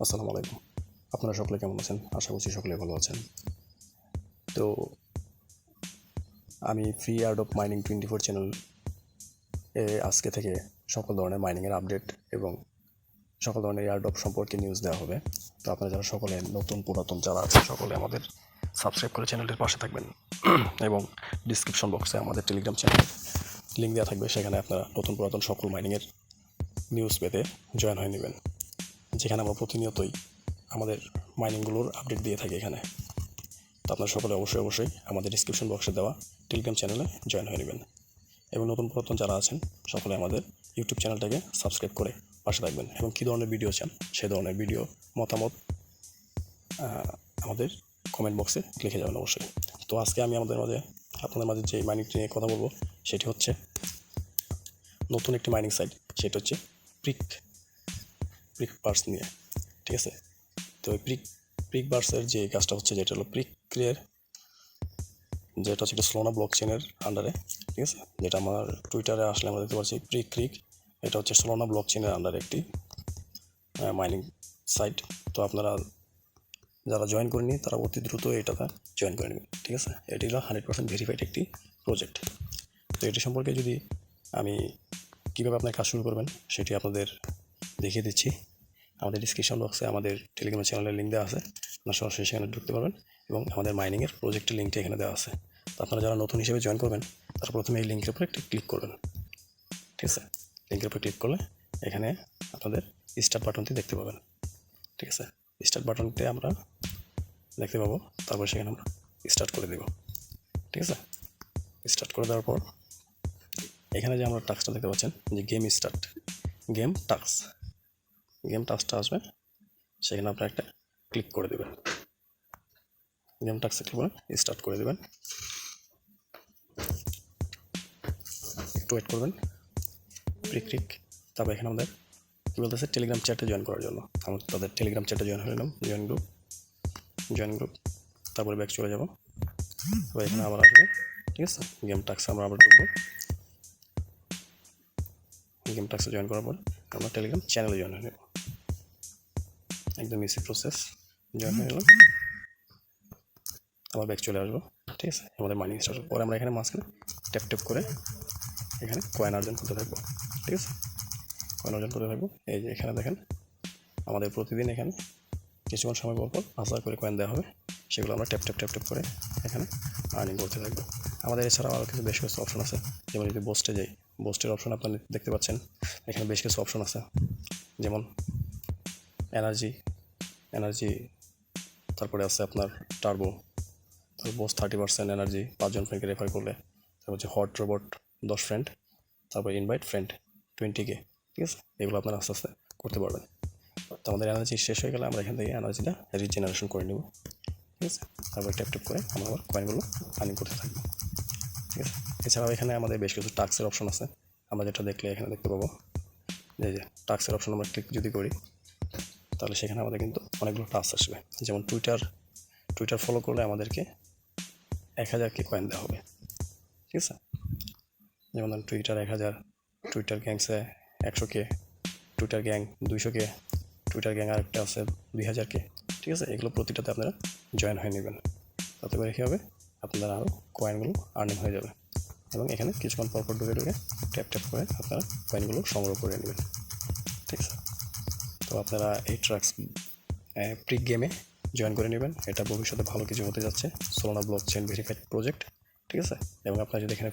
আসসালামু আলাইকুম। আপনারা সকলে কেমন আছেন? আশা করছি সকলে ভালো আছেন। তো আমি ফ্রি এয়ারড্রপ মাইনিং 24 চ্যানেল আজকে থেকে সকল ধরনের মাইনিংয়ের আপডেট এবং সকল ধরনের এয়ারড্রপ সম্পর্কে নিউজ দেওয়া হবে। তো আপনারা যারা সকলে নতুন পুরাতন যারা আছে সকলে আমাদের সাবস্ক্রাইব করে চ্যানেলটির পাশে থাকবেন এবং ডিসক্রিপশন বক্সে আমাদের টেলিগ্রাম চ্যানেল লিঙ্ক দেওয়া থাকবে, সেখানে আপনারা নতুন পুরাতন সকল মাইনিংয়ের নিউজ পেতে জয়েন হয়ে নেবেন, যেখানে আমরা প্রতিনিয়তই আমাদের মাইনিংগুলোর আপডেট দিয়ে থাকি এখানে। তো আপনারা সকলে অবশ্যই আমাদের ডিসক্রিপশন বক্সে দেওয়া টেলিগ্রাম চ্যানেলে জয়েন হয়ে নেবেন এবং নতুন পুরাতন যারা আছেন সকলে আমাদের ইউটিউব চ্যানেলটাকে সাবস্ক্রাইব করে পাশে থাকবেন এবং কী ধরনের ভিডিও চান সেই ধরনের ভিডিও মতামত আমাদের কমেন্ট বক্সে লিখে যাবেন অবশ্যই। তো আজকে আমি আপনাদের মাঝে যে মাইনিংটি নিয়ে কথা বলবো সেটি হচ্ছে নতুন একটি মাইনিং সাইট, সেটা হচ্ছে প্রিক বার্স নিয়ে। ঠিক আছে, তো এই প্রিক বার্সের যে কাজটা হচ্ছে, যেটা হলো যেটা হচ্ছে একটা সোলানা ব্লক চেনের আন্ডারে। ঠিক আছে, যেটা আমার টুইটারে আসলে আমরা দেখতে পাচ্ছি প্রিক। এটা হচ্ছে সোলানা ব্লক চেনের আন্ডারে একটি মাইনিং সাইট। তো আপনারা যারা জয়েন করেনি তারা অতি দ্রুত এটাতে জয়েন করে নেবেন। ঠিক আছে, এটি হলো 100% ভেরিফাইড একটি প্রজেক্ট। তো এটি সম্পর্কে যদি আমি কীভাবে আপনার কাজ শুরু করবেন সেটি আপনাদের দেখিয়ে দিচ্ছি। আমাদের ডিসক্রিপশন বক্সে আমাদের টেলিগ্রাম চ্যানেলের লিঙ্ক দেওয়া আছে, আপনারা সরাসরি সেখানে ঢুকতে পারবেন এবং আমাদের মাইনিংয়ের প্রজেক্টের লিঙ্কটি এখানে দেওয়া আছে। তো আপনারা যারা নতুন হিসেবে জয়েন করবেন তারা প্রথমে এই লিঙ্কের উপরে একটি ক্লিক করবেন। ঠিক আছে, লিঙ্কের উপরে ক্লিক করলে এখানে আপনাদের স্টার্ট বাটনটি দেখতে পাবেন। ঠিক আছে, স্টার্ট বাটনটি আমরা দেখতে পাবো, তারপর সেখানে আমরা স্টার্ট করে দেব। ঠিক আছে, স্টার্ট করে দেওয়ার পর এখানে যে আমরা টাস্কটা দেখতে পাচ্ছেন যে গেম টাস্কটা আসবে, সেখানে আপনারা একটা ক্লিক করে দেবেন। গেম টাস্কে ক্লিক করে স্টার্ট করে দেবেন। একটু ওয়েট করবেন, ক্লিক। তারপর এখানে আমাদের কী বলতেছে টেলিগ্রাম চ্যাটে জয়েন করার জন্য। আমরা তাদের টেলিগ্রাম চ্যাটে জয়েন হয়ে নিলাম, জয়েন গ্রুপ। তারপরে ব্যাক চলে যাব, তারপর এখানে আবার আসবে। ঠিক আছে, গেম টাস্কে আমরা আবার ঢুকবো। গেম টাস্কে জয়েন করার পর আমরা টেলিগ্রাম চ্যানেলে জয়েন হয়ে নেব। একদম ইজি প্রসেস, জয়েন হয়ে গেলাম, আবার ব্যাক চলে আসবো। ঠিক আছে, আমাদের মাইনিং স্টার্ট পরে আমরা এখানে মাঝখানে ট্যাপ করে এখানে কয়েন অর্জন করতে থাকবো। ঠিক আছে, কয়েন অর্জন করতে থাকবো। এই যে এখানে দেখেন আমাদের প্রতিদিন এখানে কিছুক্ষণ সময় পর 1000 করে কয়েন দেওয়া হবে, সেগুলো আমরা ট্যাপ করে এখানে আর্নিং করতে থাকবো। আমাদের এছাড়াও আরও বেশ কিছু অপশন আছে, যেমন যদি বোস্টে যাই, বোস্টের অপশন আপনারা দেখতে পাচ্ছেন এখানে বেশ কিছু অপশন আছে, যেমন এনার্জি, তারপরে আছে আপনার টার্বো, তারপর বোস্ট 30% এনার্জি 5 জন ফ্রেন্ডকে রেফার করলে, তারপর হচ্ছে হট রোবট 10 ফ্রেন্ড, তারপর ইনভাইট ফ্রেন্ড 20K। ঠিক আছে, এগুলো আপনারা আস্তে আস্তে করতে পারবেন। তো আমাদের এনার্জি শেষ হয়ে গেলে আমরা এখান থেকে এনার্জিটা রিজেনারেশন করে নেব। ঠিক আছে, তারপর ট্যাপ করে আমরা আবার কয়েনগুলো আর্নিং করতে থাকবো। ঠিক আছে, এছাড়াও এখানে আমাদের বেশ কিছু টাস্কের অপশন আছে, আমরা যেটা দেখলে এখানে দেখতে পাবো যে টাস্কের অপশন আমরা ক্লিক যদি করি তাহলে সেখানে আমাদের কিন্তু অনেকগুলো টাস্ক আসবে। যেমন টুইটার ফলো করলে আমাদেরকে 1000K কয়েন দেওয়া হবে। ঠিক আছে, যেমন টুইটার 1000, টুইটার গ্যাংসে 100K, Twitter gang 200K, Twitter gang আরেকটা আছে 2000K। ঠিক আছে, এগুলো প্রতিটাতে আপনারা জয়েন হয়ে নেবেন, তাতে করে কী হবে আপনারা আরও কয়েনগুলো আর্নিং হয়ে যাবে এবং এখানে কিছুক্ষণ পর ঢুকে ট্যাপ করে আপনারা কয়েনগুলো সংগ্রহ করে নেবেন। ঠিক আছে, তো আপনারা এই প্রিক গেমে জয়েন করে নেবেন, এটা ভবিষ্যতে ভালো কিছু হতে যাচ্ছে, Solana block chain verified project. ঠিক আছে, এবং আপনারা যদি এখানে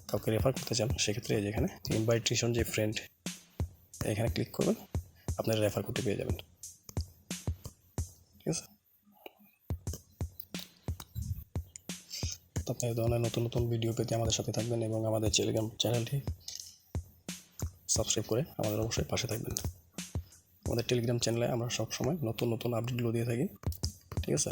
কাউকে রেফার করতে চান সেক্ষেত্রে এই যেখানে ইনভাইটেশন যে ফ্রেন্ড, এখানে ক্লিক করবেন, আপনারা রেফার করতে পেয়ে যাবেন। ঠিক আছে, তো আপনার ধরনের নতুন ভিডিও পেতে আমাদের সাথে থাকবেন এবং আমাদের টেলিগ্রাম চ্যানেলটি সাবস্ক্রাইব করে আমাদের অবশ্যই পাশে থাকবেন। আমাদের টেলিগ্রাম চ্যানেলে আমরা সবসময় নতুন আপডেটগুলো দিয়ে থাকি। ঠিক আছে,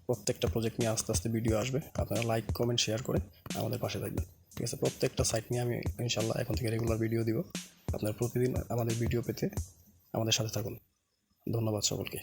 প্রত্যেকটা প্রজেক্ট নিয়ে আস্তে আস্তে ভিডিও আসবে, আপনারা লাইক কমেন্ট শেয়ার করে আমাদের পাশে থাকবেন। ঠিক আছে, প্রত্যেকটা সাইট নিয়ে আমি ইনশাল্লাহ এখন থেকে রেগুলার ভিডিও দিব। আপনারা প্রতিদিন আমাদের ভিডিও পেতে আমাদের সাথে থাকুন। ধন্যবাদ সকলকে।